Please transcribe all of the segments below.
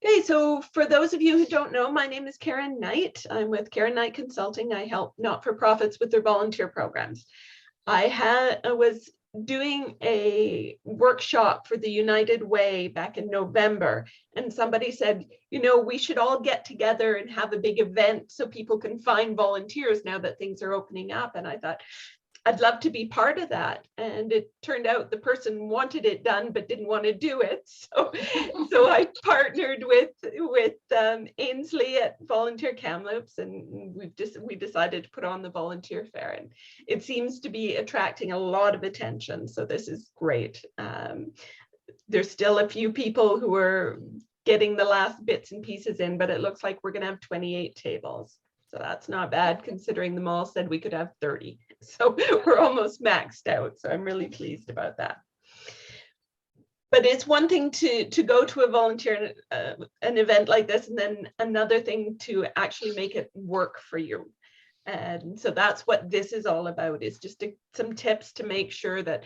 Okay, so for those of you who don't know, my name is Karen Knight. I'm with Karen Knight Consulting. I help not-for-profits with their volunteer programs. I was doing a workshop for the United Way back in November, and somebody said, you know, we should all get together and have a big event so people can find volunteers now that things are opening up. And I thought, I'd love to be part of that. And it turned out the person wanted it done, but didn't want to do it. So I partnered with Ainsley at Volunteer Kamloops, and we decided to put on the Volunteer Fair. And it seems to be attracting a lot of attention. So this is great. There's still a few people who are getting the last bits and pieces in, but it looks like we're going to have 28 tables. So that's not bad considering the mall said we could have 30. So we're almost maxed out. So I'm really pleased about that. But it's one thing to go to a volunteer an event like this, and then another thing to actually make it work for you. And so that's what this is all about, is just some tips to make sure that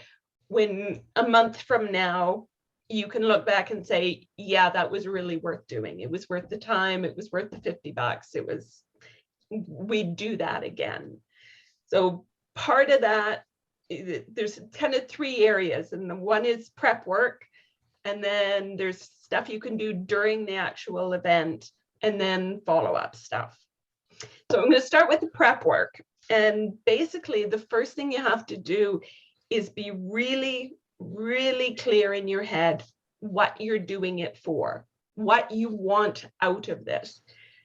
when a month from now, you can look back and say, yeah, that was really worth doing. It was worth the time. It was worth the $50. We'd do that again. So part of that, there's kind of three areas, and the one is prep work, and then there's stuff you can do during the actual event, and then follow-up stuff. So I'm going to start with the prep work. And basically the first thing you have to do is be really, really clear in your head what you're doing it for, what you want out of this.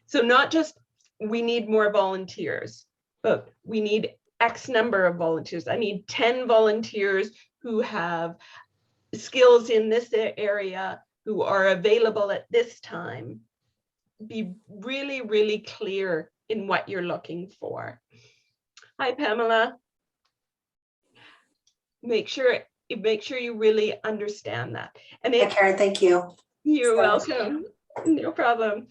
So not just we need more volunteers, but we need X number of volunteers. I need 10 volunteers who have skills in this area, who are available at this time. Be really, really clear in what you're looking for. Hi, Pamela. Make sure you really understand that. And Karen, thank you. You're welcome. No problem.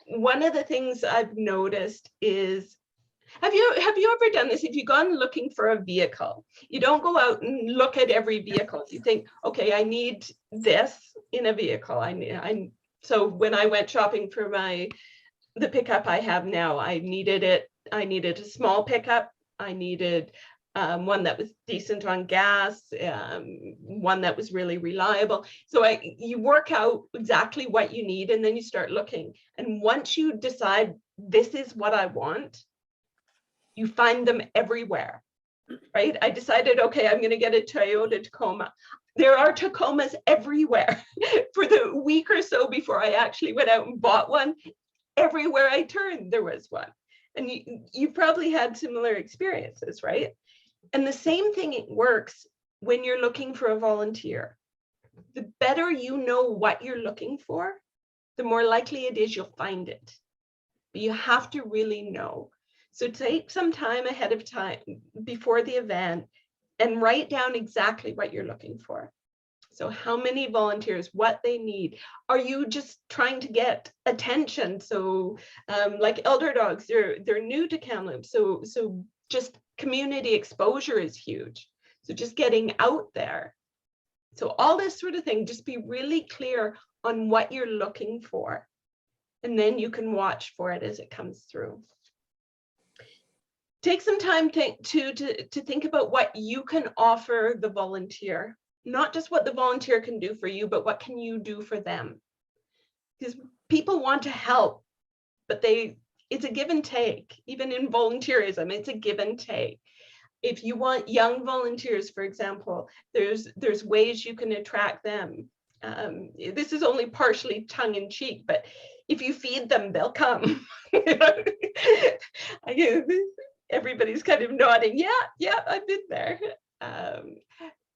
One of the things I've noticed is, have you ever done this? If you've gone looking for a vehicle, you don't go out and look at every vehicle. You think, okay, I need this in a vehicle. So when I went shopping for the pickup I have now, I needed a small pickup. I needed one that was decent on gas, one that was really reliable. So you work out exactly what you need, and then you start looking. And once you decide this is what I want, you find them everywhere, right? I decided, okay, I'm going to get a Toyota Tacoma. There are Tacomas everywhere. For the week or so before I actually went out and bought one, everywhere I turned, there was one. And you probably had similar experiences, right? And the same thing, it works when you're looking for a volunteer. The better you know what you're looking for, the more likely it is you'll find it. But you have to really know. So take some time ahead of time before the event and write down exactly what you're looking for. So how many volunteers, what they need. Are you just trying to get attention? So like Elder Dogs, they're new to Kamloops. So just community exposure is huge. So just getting out there. So all this sort of thing, just be really clear on what you're looking for. And then you can watch for it as it comes through. Take some time to think about what you can offer the volunteer. Not just what the volunteer can do for you, but what can you do for them? Because people want to help, but it's a give and take. Even in volunteerism, it's a give and take. If you want young volunteers, for example, there's ways you can attract them. This is only partially tongue-in-cheek, but if you feed them, they'll come. Everybody's kind of nodding. Yeah, I've been there.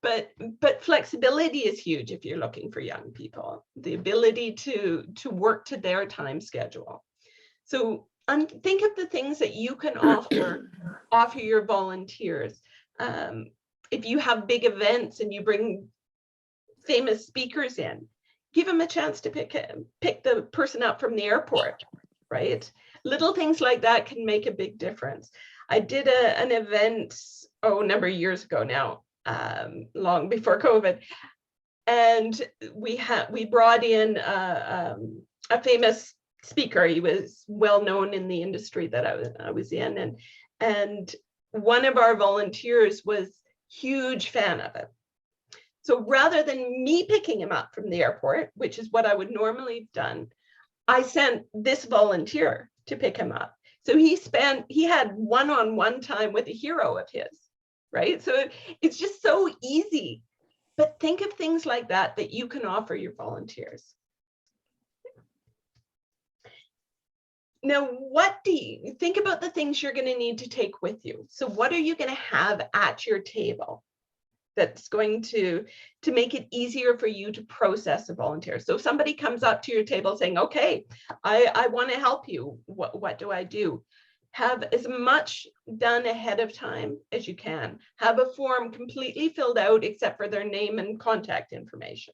But flexibility is huge if you're looking for young people. The ability to work to their time schedule. So think of the things that you can offer your volunteers. If you have big events and you bring famous speakers in, give them a chance to pick the person up from the airport, right? Little things like that can make a big difference. I did an event, a number of years ago now, long before COVID. And we brought in a famous speaker. He was well known in the industry that I was in, and one of our volunteers was huge fan of it. So rather than me picking him up from the airport, which is what I would normally have done, I sent this volunteer to pick him up. So he had one-on-one time with a hero of his, right? So it's just so easy. But think of things like that you can offer your volunteers. Now, what do you think about the things you're going to need to take with you? So what are you going to have at your table that's going to make it easier for you to process a volunteer? So if somebody comes up to your table saying, okay, I want to help you, what do I do? Have as much done ahead of time as you can. Have a form completely filled out except for their name and contact information,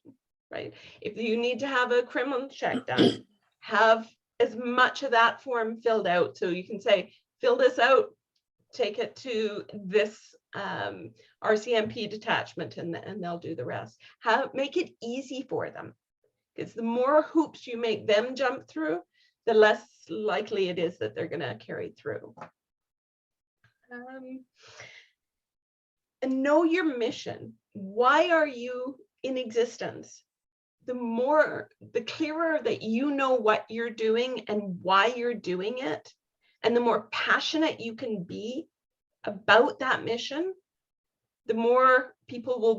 right? If you need to have a criminal check done, have as much of that form filled out, so you can say, fill this out, take it to this RCMP detachment, and they'll do the rest. Make it easy for them, because the more hoops you make them jump through, the less likely it is that they're going to carry through. And know your mission. Why are you in existence? The clearer that you know what you're doing and why you're doing it, and the more passionate you can be about that mission, the more people will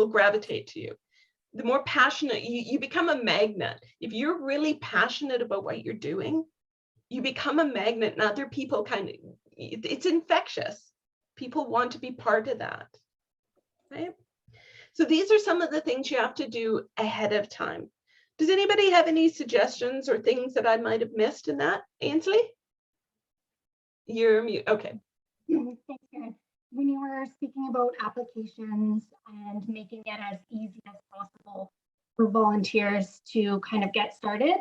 gravitate to you. The more passionate you become a magnet. If you're really passionate about what you're doing, you become a magnet, and other people it's infectious. People want to be part of that, right? So these are some of the things you have to do ahead of time. Does anybody have any suggestions or things that I might have missed in that? Ainsley? You're mute. Okay. Thanks, Karen. When you were speaking about applications and making it as easy as possible for volunteers to kind of get started,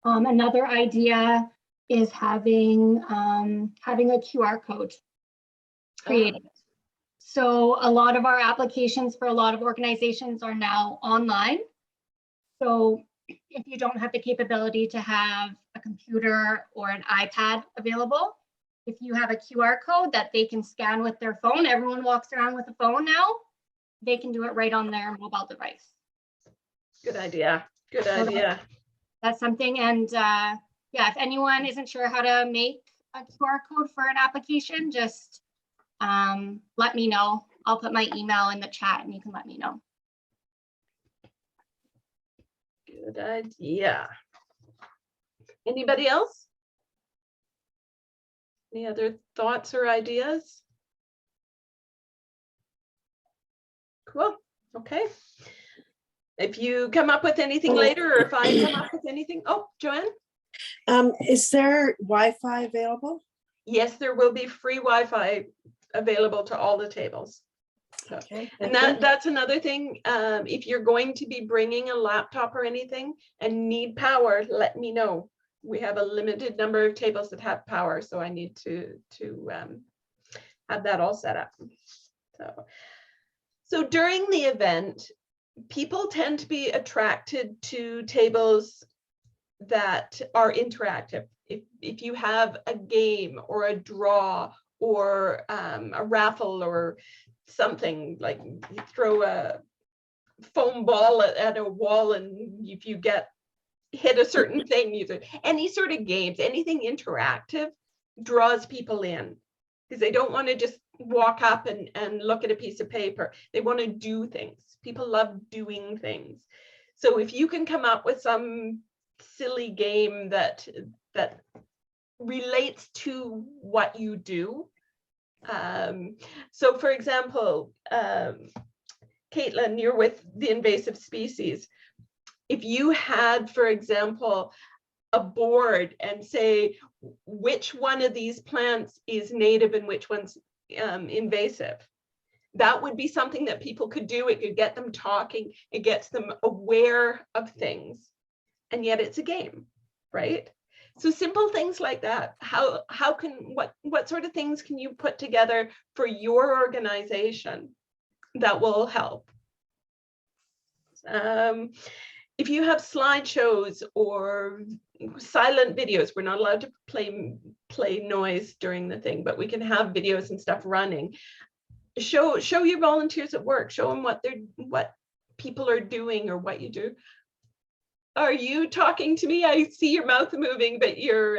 another idea is having a QR code created. So a lot of our applications for a lot of organizations are now online. So if you don't have the capability to have a computer or an iPad available, if you have a QR code that they can scan with their phone, everyone walks around with a phone now, they can do it right on their mobile device. Good idea. Good idea. That's something. And yeah, if anyone isn't sure how to make a QR code for an application, just let me know. I'll put my email in the chat and you can let me know. Good idea. Anybody else? Any other thoughts or ideas? Cool. Okay. If you come up with anything later, or if I come up with anything, oh, Joanne? Is there Wi-Fi available? Yes, there will be free Wi-Fi available to all the tables. So, Okay. and that's another thing. If you're going to be bringing a laptop or anything and need power, let me know. We have a limited number of tables that have power, so I need to have that all set up. So during the event, people tend to be attracted to tables that are interactive. If you have a game or a draw or a raffle or something, like you throw a foam ball at a wall, and if you hit a certain thing, any sort of games, anything interactive draws people in, because they don't want to just walk up and look at a piece of paper. They want to do things. People love doing things. So if you can come up with some silly game that relates to what you do. So for example, Caitlin, you're with the invasive species. If you had, for example, a board and say which one of these plants is native and which one's invasive, that would be something that people could do. It could get them talking. It gets them aware of things, and yet it's a game, right? So simple things like that. What sort of things can you put together for your organization that will help? If you have slideshows or silent videos, we're not allowed to play noise during the thing, but we can have videos and stuff running. Show your volunteers at work. Show them what people are doing or what you do. Are you talking to me? I see your mouth moving, but your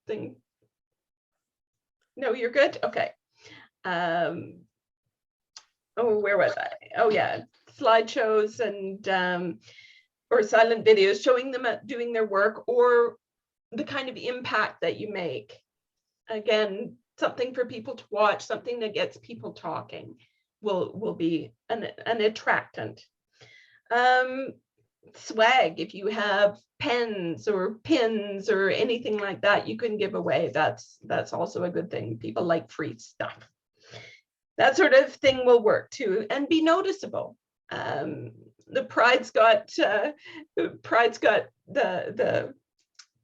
thing. No, you're good. Okay. Oh, where was I? Oh yeah, slideshows and or silent videos showing them doing their work or the kind of impact that you make. Again, something for people to watch, something that gets people talking will be an attractant. Swag, if you have pens or pins or anything like that you can give away, that's also a good thing. People like free stuff. That sort of thing will work too, and be noticeable. The Pride's got the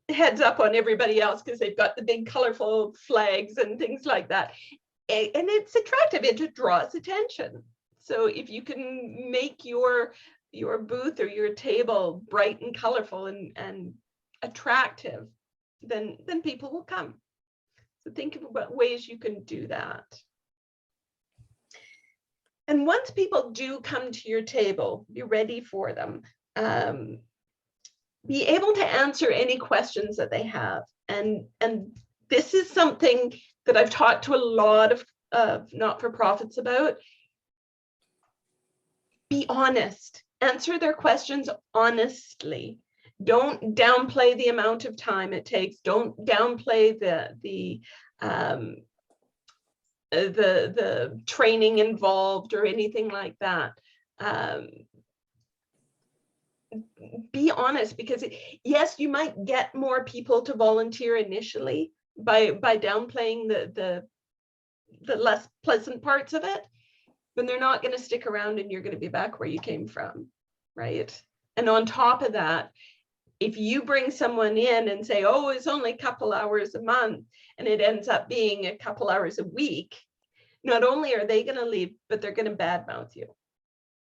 heads up on everybody else because they've got the big colorful flags and things like that, and it's attractive. It draws attention. So if you can make your booth or your table bright and colorful and attractive, then people will come. So think about ways you can do that. And once people do come to your table, be ready for them. Be able to answer any questions that they have. And this is something that I've talked to a lot of not-for-profits about. Be honest. Answer their questions honestly. Don't downplay the amount of time it takes. Don't downplay the training involved or anything like that. Be honest, because yes, you might get more people to volunteer initially by downplaying the less pleasant parts of it, but they're not going to stick around and you're going to be back where you came from, right? And on top of that, if you bring someone in and say, oh, it's only a couple hours a month, and it ends up being a couple hours a week, not only are they going to leave, but they're going to badmouth you.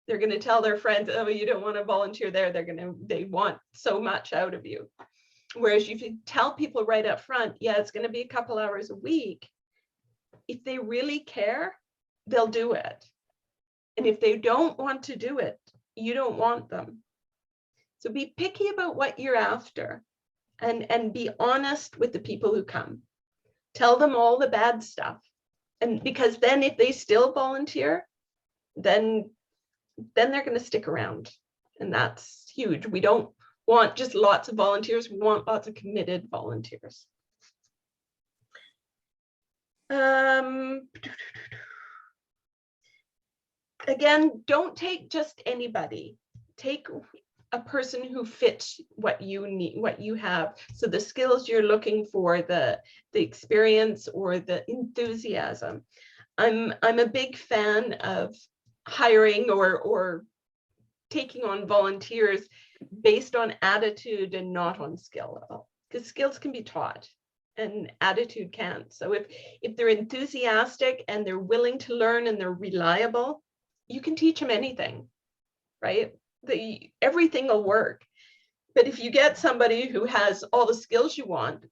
They're going to tell their friends, oh, you don't want to volunteer there. They want so much out of you. Whereas if you tell people right up front, yeah, it's going to be a couple hours a week, if they really care, they'll do it. And if they don't want to do it, you don't want them. So be picky about what you're after, and be honest with the people who come. Tell them all the bad stuff. And because then if they still volunteer, then they're going to stick around. And that's huge. We don't want just lots of volunteers. We want lots of committed volunteers. Again, don't take just anybody. Take a person who fits what you need, what you have. So the skills you're looking for, the experience or the enthusiasm. I'm a big fan of hiring or taking on volunteers based on attitude and not on skill level, because skills can be taught and attitude can't. So if they're enthusiastic and they're willing to learn and they're reliable, you can teach them anything, right? Everything will work. But if you get somebody who has all the skills you want,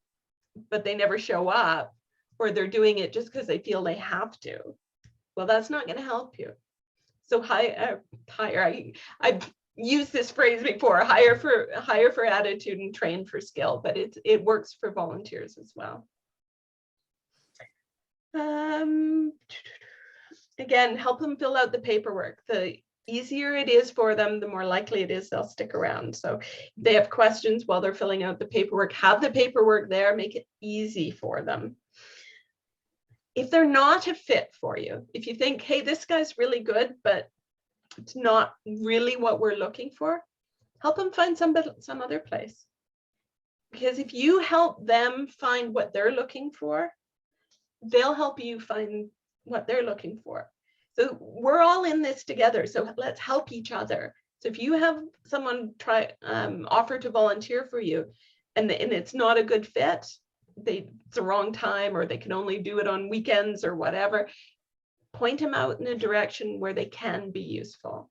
but they never show up, or they're doing it just because they feel they have to, well, that's not going to help you. So hire. I've used this phrase before: hire for attitude and train for skill. But it works for volunteers as well. Again, help them fill out the paperwork. The easier it is for them, the more likely it is they'll stick around. So if they have questions while they're filling out the paperwork, have the paperwork there, make it easy for them. If they're not a fit for you, if you think, hey, this guy's really good, but it's not really what we're looking for, help them find some other place. Because if you help them find what they're looking for, they'll help you find what they're looking for. So we're all in this together. So let's help each other. So if you have someone offer to volunteer for you and it's not a good fit, it's the wrong time, or they can only do it on weekends or whatever, point them out in a direction where they can be useful.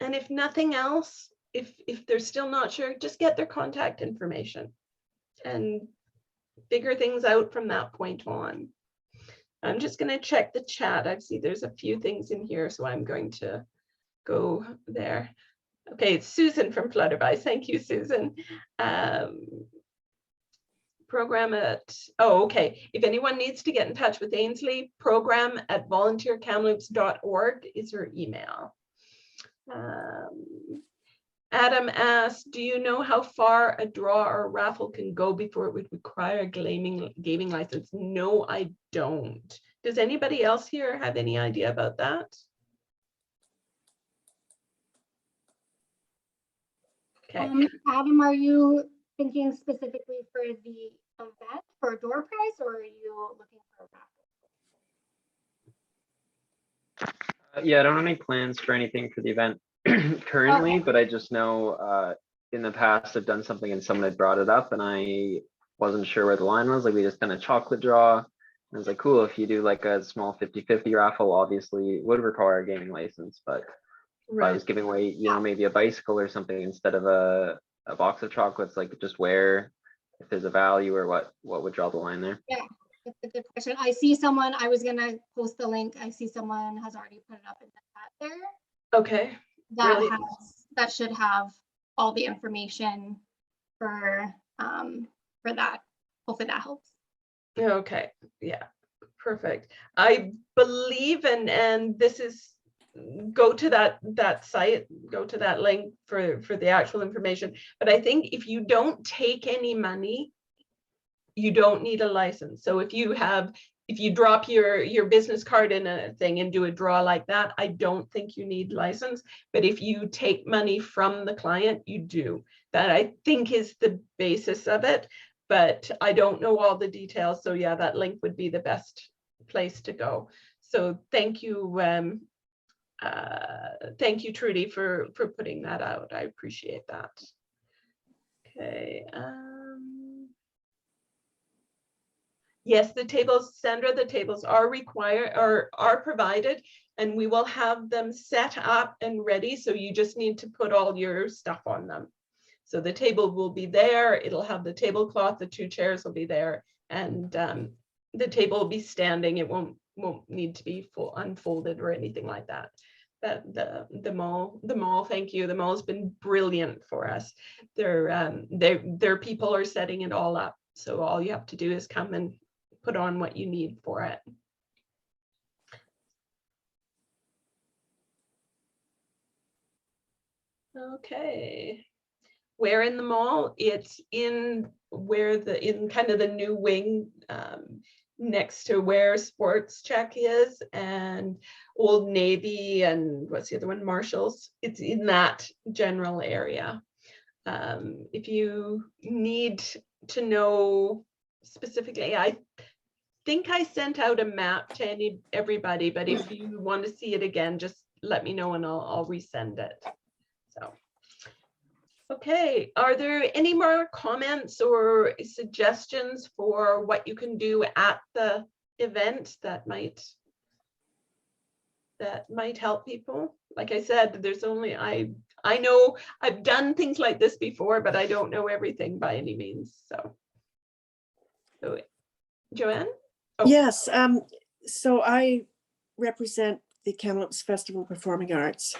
And if nothing else, if they're still not sure, just get their contact information and figure things out from that point on. I'm just going to check the chat. I see there's a few things in here, so I'm going to go there. Okay, it's Susan from Flutterby. Thank you, Susan. Program at, oh, okay. If anyone needs to get in touch with Ainsley, program@volunteerkamloops.org is her email. Adam asked, do you know how far a draw or raffle can go before it would require a gaming license? No, I don't. Does anybody else here have any idea about that? Okay. Adam, are you thinking specifically for the event for a door prize, or are you looking for a raffle? Yeah, I don't have any plans for anything for the event currently, Okay. but I just know in the past I've done something and someone had brought it up and I wasn't sure where the line was. Like we just done a chocolate draw. And I was like, cool, if you do like a small 50-50 raffle, obviously it would require a gaming license, but if I was giving away, you know, maybe a bicycle or something instead of a box of chocolates, like just where, if there's a value or what would draw the line there? Yeah, that's a good question. I see someone, I was gonna post the link. I see someone has already put it up in the chat there. Okay. That Brilliant. that should have all the information for that. Hopefully that helps. Okay, yeah, perfect. I believe, and this is, go to that site, go to that link for the actual information. But I think if you don't take any money, you don't need a license. So if you drop your business card in a thing and do a draw like that, I don't think you need license. But if you take money from the client, you do. That I think is the basis of it, but I don't know all the details. So yeah, that link would be the best place to go. So thank you, Trudy, for putting that out. I appreciate that. Okay. Yes, the tables, Sandra, the tables are required or are provided, and we will have them set up and ready. So you just need to put all your stuff on them. So the table will be there. It'll have the tablecloth, the 2 chairs will be there, and the table will be standing. It won't need to be unfolded or anything like that. The mall, thank you. The mall has been brilliant for us. Their people are setting it all up. So all you have to do is come and put on what you need for it. Okay. Where in the mall? It's in kind of the new wing next to where Sports Check is and Old Navy and what's the other one? Marshall's. It's in that general area. If you need to know specifically, I think I sent out a map to everybody, but if you want to see it again, just let me know and I'll resend it. So, okay, are there any more comments or suggestions for what you can do at the event that might help people? Like I said, there's only, I know I've done things like this before, but I don't know everything by any means. So Joanne? Oh. Yes, so I represent the Kamloops Festival of Performing Arts.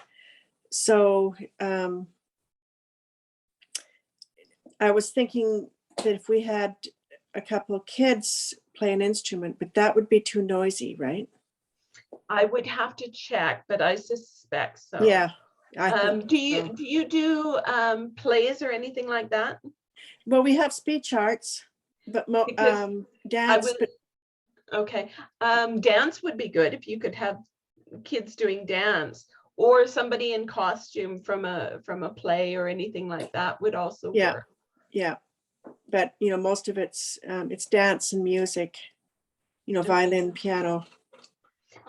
So I was thinking that if we had a couple of kids play an instrument, but that would be too noisy, right? I would have to check, but I suspect so. Yeah. I think do so. you do plays or anything like that? Well, we have speech arts, but dance. Okay, dance would be good if you could have kids doing dance, or somebody in costume from a play or anything like that would also work. Yeah, but you know, most of it's dance and music. You know, violin, piano,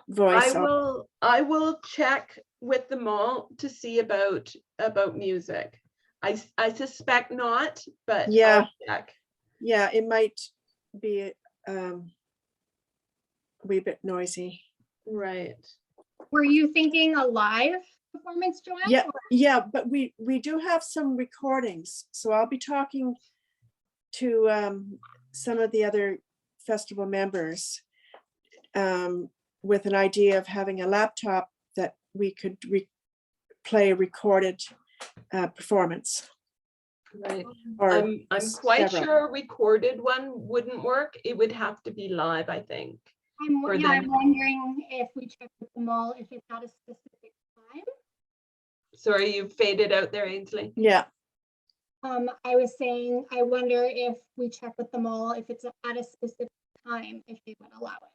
voice. I will check with the mall to see about music. I suspect not, but yeah, I'll check. Yeah, it might be a wee bit noisy. Right. Were you thinking a live performance, Joanne? Yeah, or- yeah, but we do have some recordings, so I'll be talking to some of the other festival members with an idea of having a laptop that we could play a recorded performance. Right. Or I'm quite several. sure a recorded one wouldn't work. It would have to be live, I think. for Yeah, I'm them. wondering if we check with the mall if it's at a specific time. Sorry, you faded out there, Ainsley. Yeah, I was saying, I wonder if we check with the mall if it's at a specific time, if they would allow it.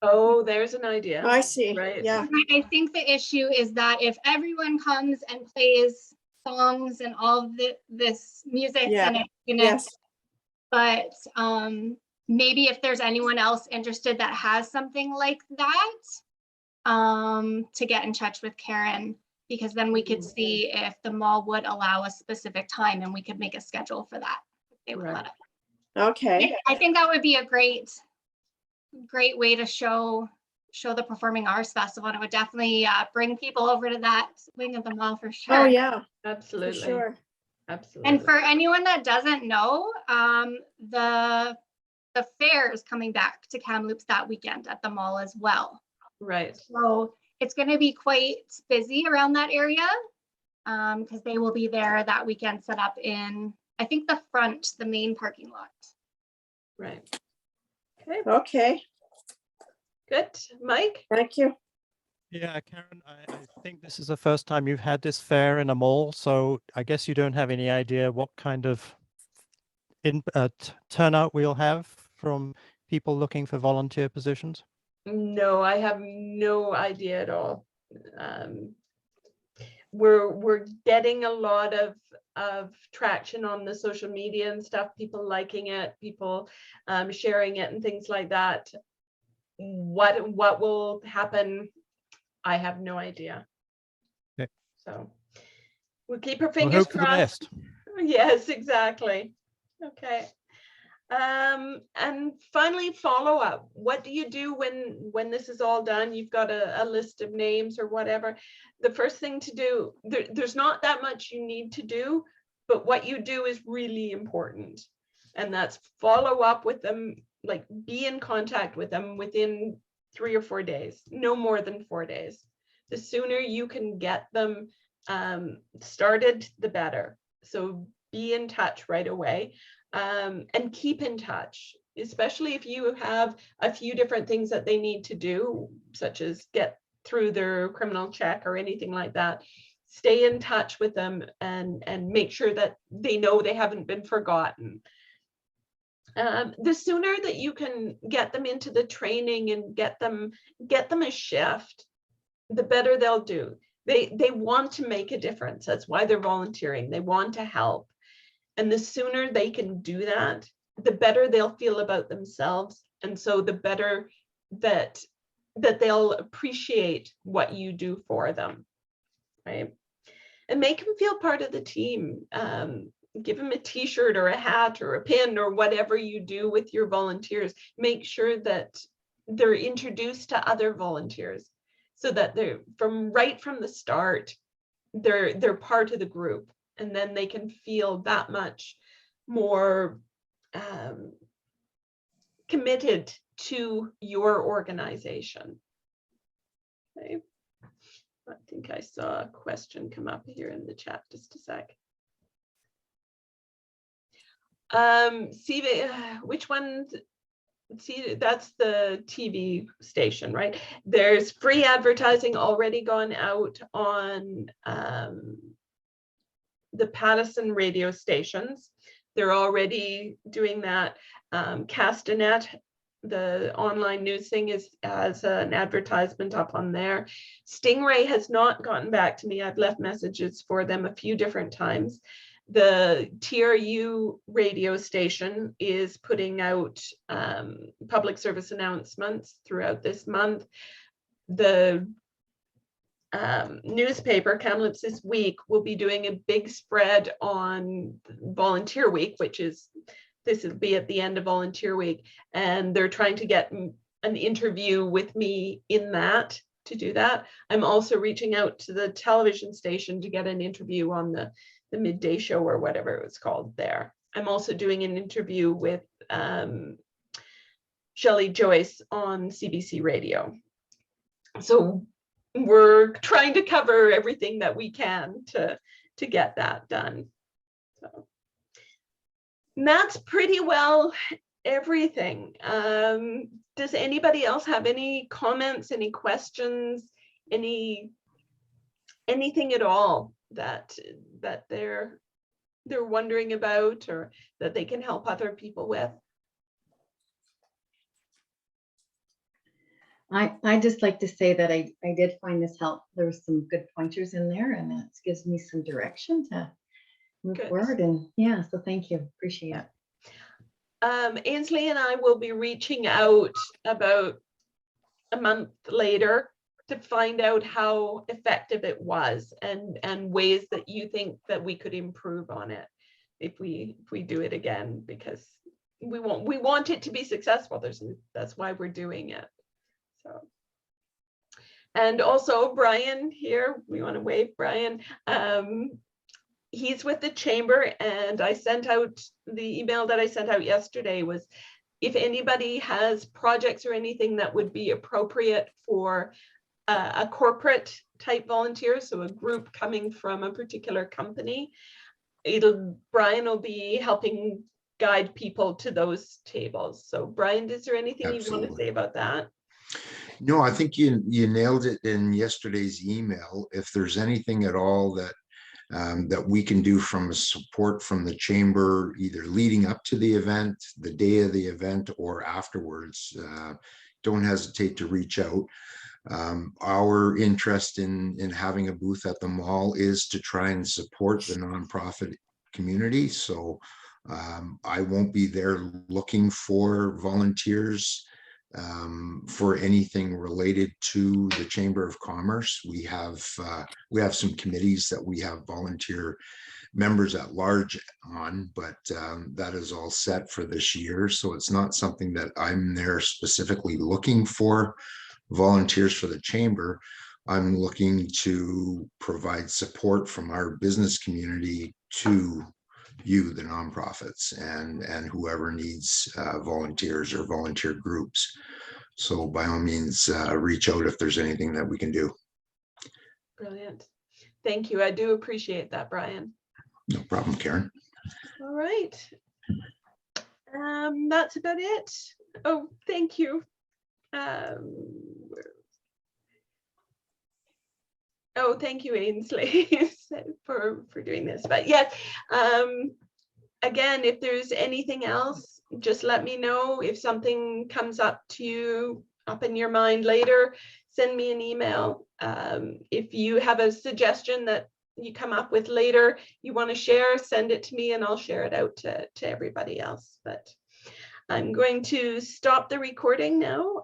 Oh, there's an idea. I see. Right. Yeah, I think the issue is that if everyone comes and plays songs and all of this music Yeah. and yes, but maybe if there's anyone else interested that has something like that, to get in touch with Karen, because then we could see if the mall would allow a specific time and we could make a schedule for that. If they would Right. let us. okay, I think that would be a great way to show the Performing Arts Festival. And it would definitely bring people over to that wing of the mall for sure. oh, yeah, for Absolutely. sure. Absolutely. And for anyone that doesn't know, the fair is coming back to Kamloops that weekend at the mall as well. Right. So it's going to be quite busy around that area because they will be there that weekend set up in, I think, the main parking lot. Right. Okay, Okay, good. Mike? thank you. Yeah, Karen, I think this is the first time you've had this fair in a mall, so I guess you don't have any idea what kind of turnout we'll have from people looking for volunteer positions. No, I have no idea at all. We're getting a lot of traction on the social media and stuff, people liking it, people sharing it and things like that. What will happen, I have no idea. Okay. So we'll keep our We'll fingers hope for the crossed. best. Yes, exactly. Okay. And finally, follow up. What do you do when this is all done? You've got a list of names or whatever. The first thing to do, there's not that much you need to do, but what you do is really important. And that's follow up with them, like be in contact with them within 3 or 4 days, no more than 4 days. The sooner you can get them started, the better. So be in touch right away. And keep in touch, especially if you have a few different things that they need to do, such as get through their criminal check or anything like that. Stay in touch with them and make sure that they know they haven't been forgotten. The sooner that you can get them into the training and get them a shift, the better they'll do. They want to make a difference. That's why they're volunteering. They want to help. And the sooner they can do that, the better they'll feel about themselves. And so the better that they'll appreciate what you do for them, right? And make them feel part of the team. Give them a t-shirt or a hat or a pin or whatever you do with your volunteers. Make sure that they're introduced to other volunteers so that they're right from the start, they're part of the group. And then they can feel that much more committed to your organization. Okay. I think I saw a question come up here in the chat, just a sec. See, which one? See, that's the TV station, right? There's free advertising already gone out on the Pattison radio stations. They're already doing that. Castanet, the online news thing, is as an advertisement up on there. Stingray has not gotten back to me. I've left messages for them a few different times. The TRU radio station is putting out public service announcements throughout this month. The newspaper, Kamloops This Week, will be doing a big spread on Volunteer Week, this will be at the end of Volunteer Week, and they're trying to get an interview with me in that to do that. I'm also reaching out to the television station to get an interview on the midday show or whatever it was called there. I'm also doing an interview with Shelley Joyce on CBC Radio. So we're trying to cover everything that we can to get that done. So and that's pretty well everything. Does anybody else have any comments, any questions, anything at all that they're wondering about or that they can help other people with? I just like to say that I did find this help. There was some good pointers in there, and it gives me some direction to move Good. forward. And yeah, so thank you. Appreciate it. Ainsley and I will be reaching out about a month later to find out how effective it was and ways that you think that we could improve on it if we do it again, because we want it to be successful. That's why we're doing it. So, and also Brian here, we want to wave Brian. He's with the chamber, and I sent out the email that I sent out yesterday was if anybody has projects or anything that would be appropriate for a corporate type volunteer, so a group coming from a particular company, Brian will be helping guide people to those tables. So Brian, is there anything you want to say about that? No, I think you nailed it in yesterday's email. If there's anything at all that we can do from a support from the chamber, either leading up to the event, the day of the event, or afterwards, don't hesitate to reach out. Our interest in having a booth at the mall is to try and support the nonprofit community. So I won't be there looking for volunteers for anything related to the Chamber of Commerce. We have some committees that we have volunteer members at large on, but that is all set for this year. So it's not something that I'm there specifically looking for volunteers for the chamber. I'm looking to provide support from our business community to you, the nonprofits, and whoever needs volunteers or volunteer groups. So by all means, reach out if there's anything that we can do. Brilliant. Thank you. I do appreciate that, Brian. No problem, Karen. All right. That's about it. Oh, thank you. Oh, thank you, Ainsley, for doing this. But yes, again, if there's anything else, just let me know. If something comes up in your mind later, send me an email. If you have a suggestion that you come up with later, you want to share, send it to me and I'll share it out to everybody else. But I'm going to stop the recording now.